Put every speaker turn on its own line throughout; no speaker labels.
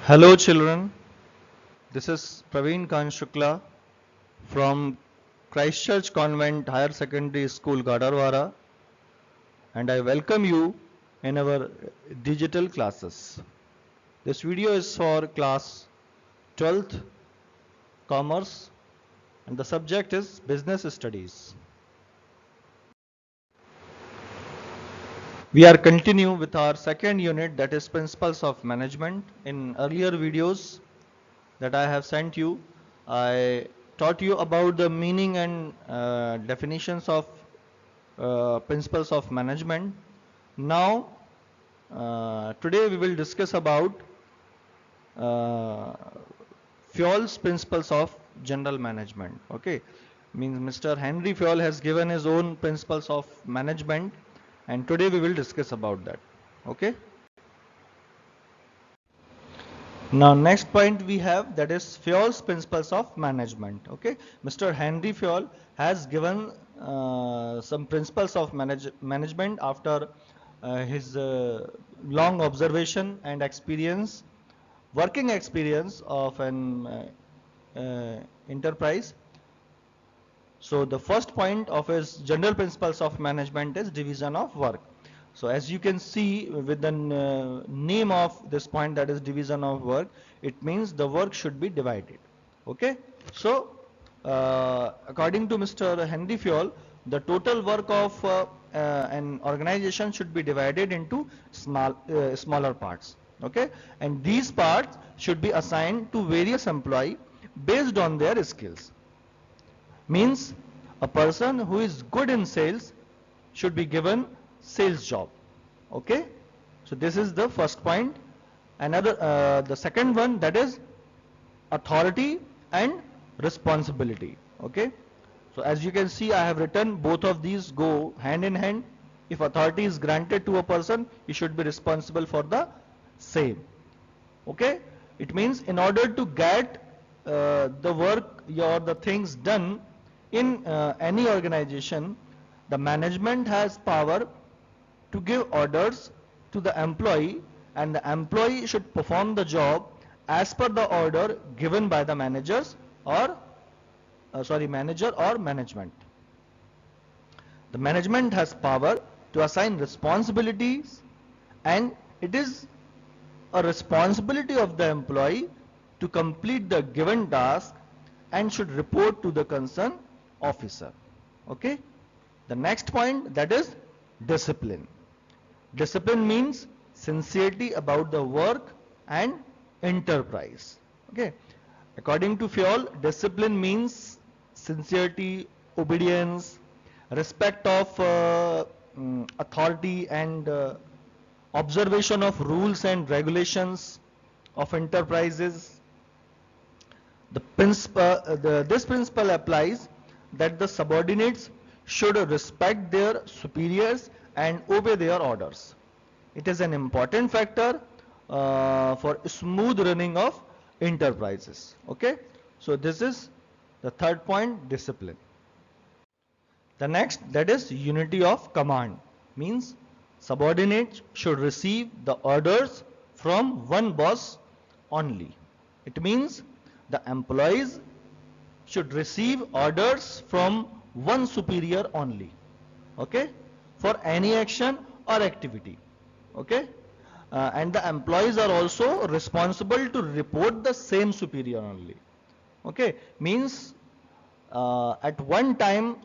Hello children, this is Praveen Khan Shukla from Christchurch Convent Higher Secondary School Gadarwara, and I welcome you in our digital classes. This video is for class 12th Commerce and the subject is Business Studies. We are continue with our second unit, that is Principles of Management. In earlier videos that I have sent you, I taught you about the meaning and definitions of principles of management. Now, today we will discuss about uh, Fayol's principles of general management. Okay, means Mr. Henry Fayol has given his own principles of management, and today we will discuss about that. Okay. Now next point we have, that is Fayol's principles of management. Okay, Mr. Henry Fayol has given some principles of management after his long observation and experience, working experience of an enterprise. So the first point of his general principles of management is division of work. So as you can see with the name of this point, that is division of work, it means the work should be divided. Okay. So according to Mr. Henry Fayol, the total work of an organization should be divided into smaller parts. Okay. And these parts should be assigned to various employees based on their skills. Means a person who is good in sales should be given sales job. Okay, so this is the first point. Another the second one, that is authority and responsibility. Okay, so as you can see, I have written both of these go hand in hand. If authority is granted to a person, he should be responsible for the same. Okay, it means in order to get the work or the things done in any organization, the management has power to give orders to the employee, and the employee should perform the job as per the order given by the managers or manager or management. The management has power to assign responsibilities, and it is a responsibility of the employee to complete the given task and should report to the concerned officer. Okay. The next point, that is discipline. Discipline means sincerity about the work and enterprise. Okay. According to Fayol, discipline means sincerity, obedience, respect of authority, and observation of rules and regulations of enterprises. This principle applies that the subordinates should respect their superiors and obey their orders. It is an important factor for smooth running of enterprises. Okay, so this is the third point, discipline. The next, that is unity of command, means subordinates should receive the orders from one boss only. It means the employees should receive orders from one superior only. Okay, for any action or activity. Okay, and the employees are also responsible to report the same superior only. Okay, means at one time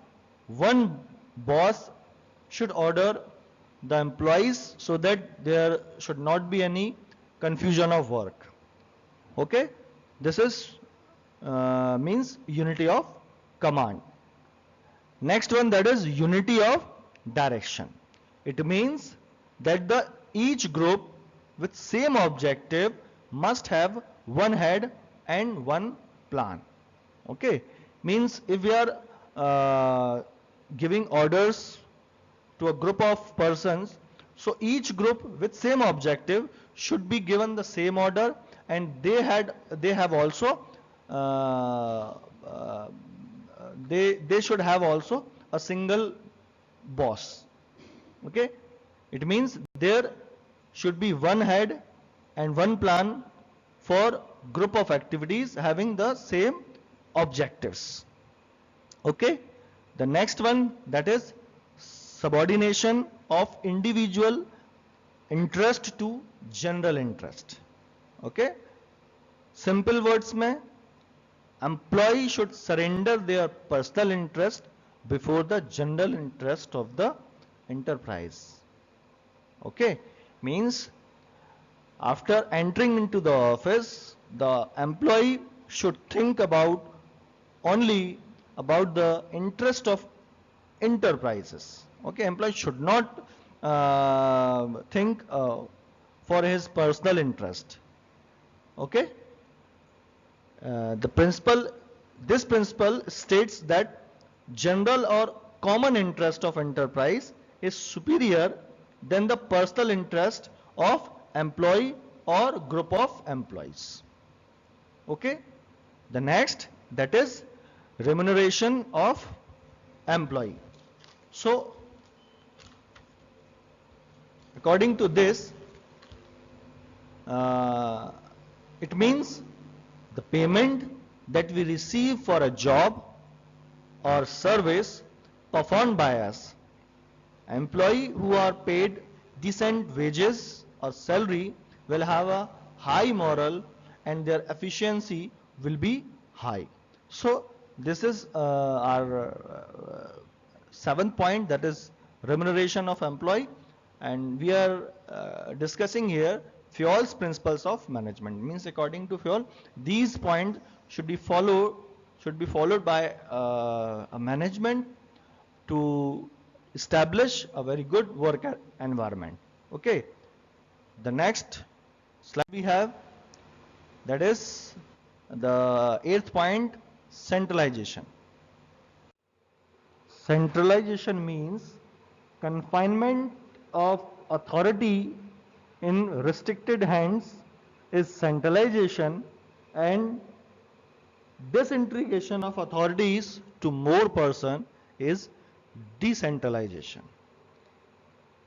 one boss should order the employees so that there should not be any confusion of work. Okay, this is means unity of command. Next one, that is unity of direction. It means that the each group with same objective must have one head and one plan. Okay, means if we are giving orders to a group of persons, so each group with same objective should be given the same order, and they have also uh, uh, they should have also a single boss. Okay, it means there should be one head and one plan for group of activities having the same objectives. Okay. The next one, that is subordination of individual interest to general interest. Okay. Simple words में, employee should surrender their personal interest before the general interest of the enterprise. Okay. Means after entering into the office, the employee should think about only about the interest of enterprises. Okay, employee should not think for his personal interest. Okay, this principle states that general or common interest of enterprise is superior than the personal interest of employee or group of employees. Okay, the next, that is remuneration of employee. So according to this, it means the payment that we receive for a job or service performed by us. Employee who are paid decent wages or salary will have a high moral and their efficiency will be high. So this is our seventh point, that is remuneration of employee, and we are discussing here Fayol's principles of management. Means according to Fayol, these points should be followed by a management to establish a very good work environment. Okay, the next slide we have, that is the eighth point, centralization. Centralization means confinement of authority in restricted hands is centralization, and disintegration of authorities to more person is decentralization.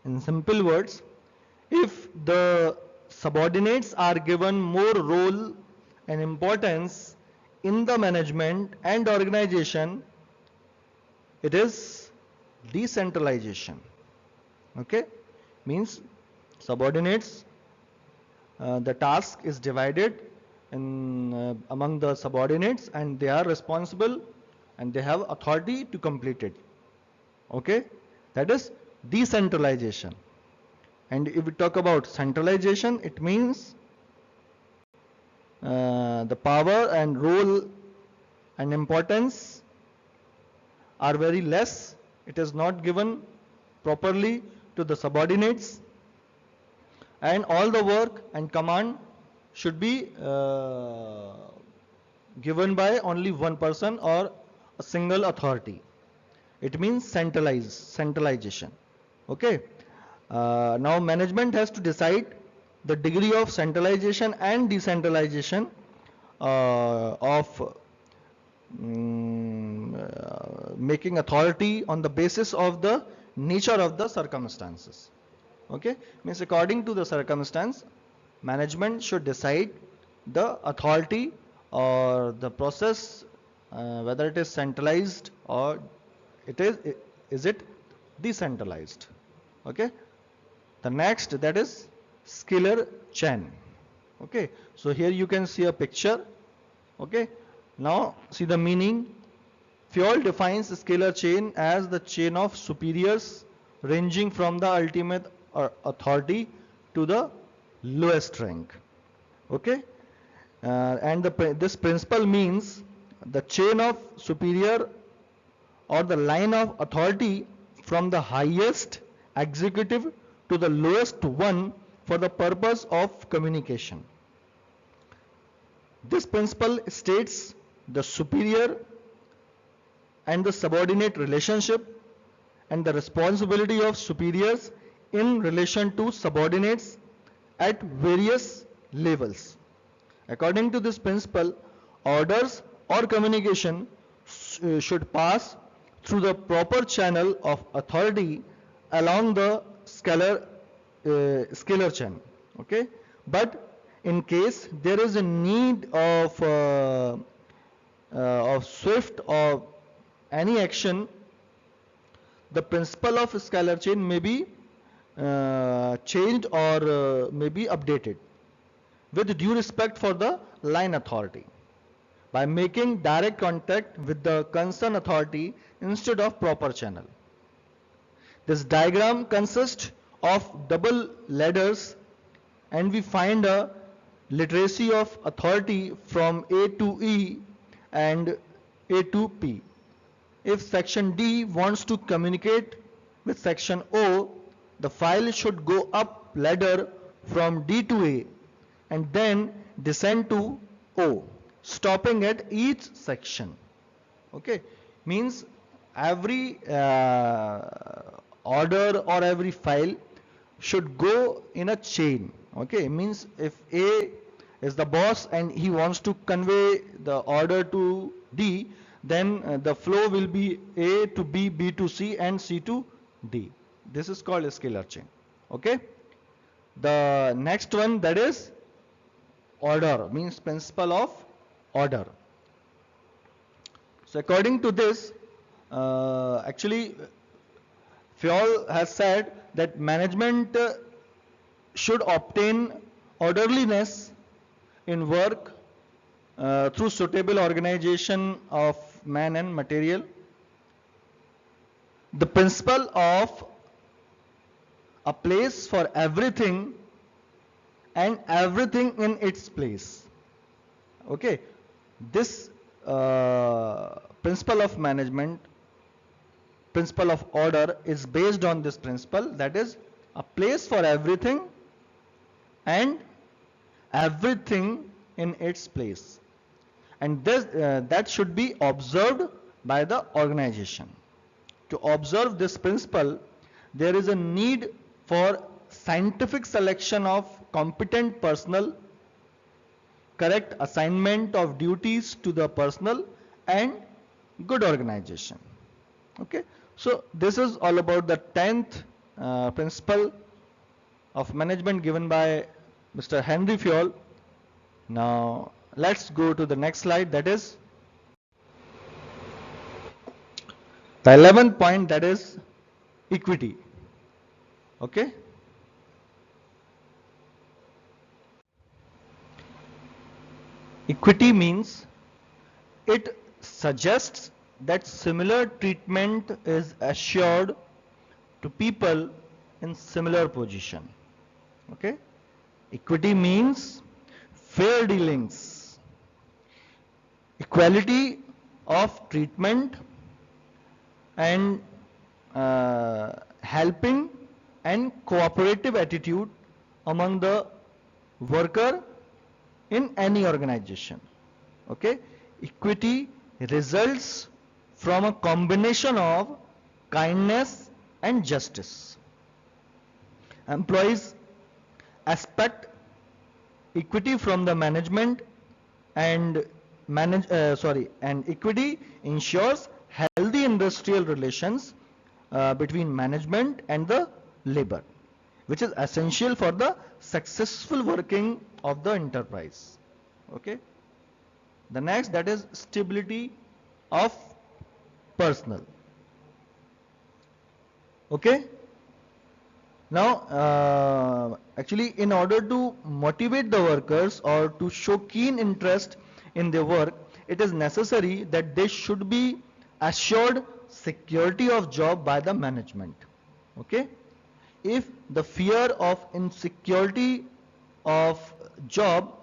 In simple words, if the subordinates are given more role and importance in the management and organization, it is decentralization. Okay, means subordinates, the task is divided in among the subordinates and they are responsible and they have authority to complete it. Okay, that is decentralization. And if we talk about centralization, it means the power and role and importance are very less. It is not given properly to the subordinates, and all the work and command should be given by only one person or a single authority. It means centralization. Okay. Now management has to decide the degree of centralization and decentralization of making authority on the basis of the nature of the circumstances. Okay, means according to the circumstance, management should decide the authority or the process, whether it is centralized or is it decentralized. Okay, the next, that is scalar chain. Okay, so here you can see a picture. Okay, now see the meaning. Fayol defines scalar chain as the chain of superiors ranging from the ultimate authority to the lowest rank. Okay, and this principle means the chain of superior or the line of authority from the highest executive to the lowest one for the purpose of communication. This principle states the superior and the subordinate relationship and the responsibility of superiors in relation to subordinates at various levels. According to this principle, orders or communication should pass through the proper channel of authority along the scalar chain. Okay, but in case there is a need of swift or any action, the principle of scalar chain may be changed or may be updated with due respect for the line authority by making direct contact with the concerned authority instead of proper channel. This diagram consists of double ladders, and we find a literacy of authority from A to E and A to P. If section D wants to communicate with section O, the file should go up ladder from D to A and then descend to O, stopping at each section. Okay, means every order or every file should go in a chain. Okay, means if A is the boss and he wants to convey the order to D, then the flow will be A to B, B to C, and C to D. This is called a scalar chain. Okay, the next one, that is order, means principle of order. So according to this, actually Fayol has said that management should obtain orderliness in work through suitable organization of man and material. The principle of a place for everything and everything in its place. Okay, this principle of management, principle of order, is based on this principle, that is a place for everything and everything in its place, and this that should be observed by the organization. To observe this principle, there is a need for scientific selection of competent personnel, correct assignment of duties to the personnel, and good organization. Okay, so this is all about the 10th principle of management given by Mr. Henry Fayol. Now let's go to the next slide, that is the 11th point, that is equity. Okay, equity means it suggests that similar treatment is assured to people in similar position. Okay, equity means fair dealings, equality of treatment, and helping and cooperative attitude among the worker in any organization. Okay, equity results from a combination of kindness and justice. Employees expect equity from the management, and equity ensures healthy industrial relations between management and the labor, which is essential for the successful working of the enterprise. Okay, the next, that is stability of personnel. Okay, now actually, in order to motivate the workers or to show keen interest in their work, it is necessary that they should be assured security of job by the management. Okay, if the fear of insecurity of job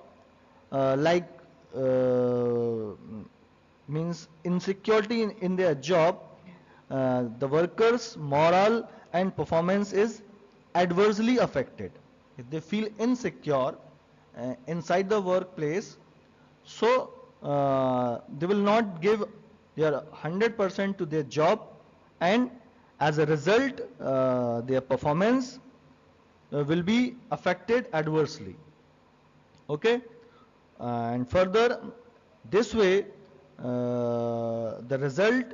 means insecurity in their job, the workers' morale and performance is adversely affected. If they feel insecure inside the workplace, so they will not give their 100% to their job, and as a result their performance will be affected adversely. Okay, and further, this way the result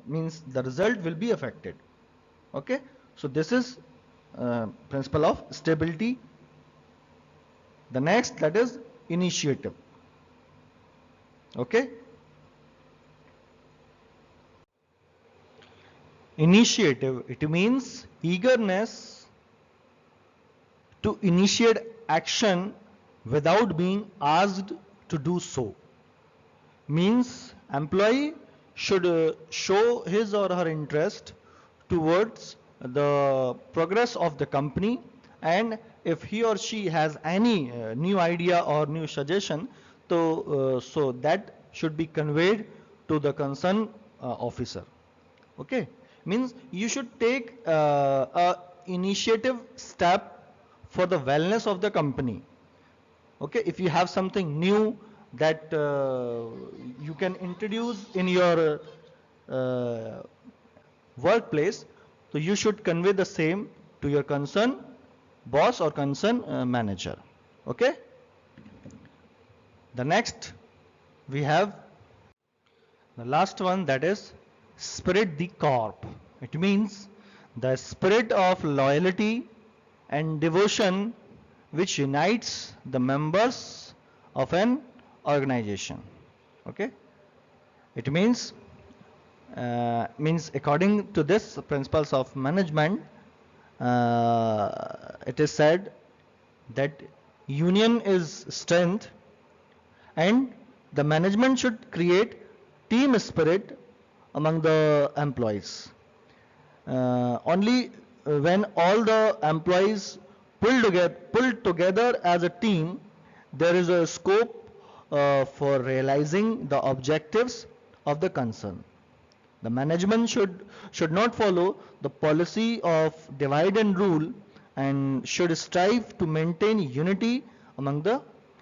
means the result will be affected. Okay, so this is principle of stability The next, that is initiative. Okay. Initiative, it means eagerness to initiate action without being asked to do so. Means employee should show his or her interest towards the progress of the company, and if he or she has any new idea or new suggestion, so that should be conveyed to the concerned officer. Okay, means you should take a initiative step for the wellness of the company. Okay, if you have something new that you can introduce in your workplace, so you should convey the same to your concerned boss or concerned manager. Okay. The next we have the last one, that is spirit the corp. It means the spirit of loyalty and devotion which unites the members of an organization. Okay. It means according to this principles of management, it is said that union is strength, and the management should create team spirit among the employees. Only when all the employees pulled together as a team, there is a scope for realizing the objectives of the concern. The management should not follow the policy of divide and rule, and should strive to maintain unity among the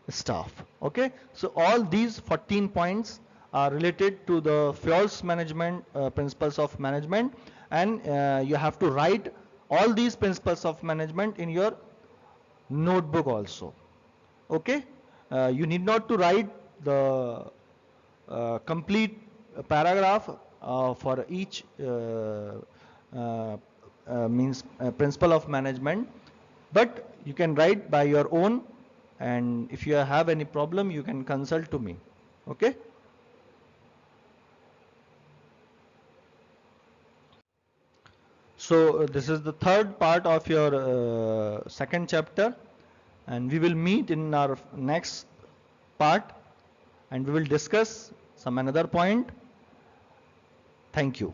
staff. Okay, so all these 14 points are related to the FIOLS management principles of management, and you have to write all these principles of management in your notebook also. Okay, you need not to write the complete paragraph for each principle of management, but you can write by your own, and if you have any problem you can consult to me. Okay. So this is the third part of your second chapter, and we will meet in our next part and we will discuss some another point. Thank you.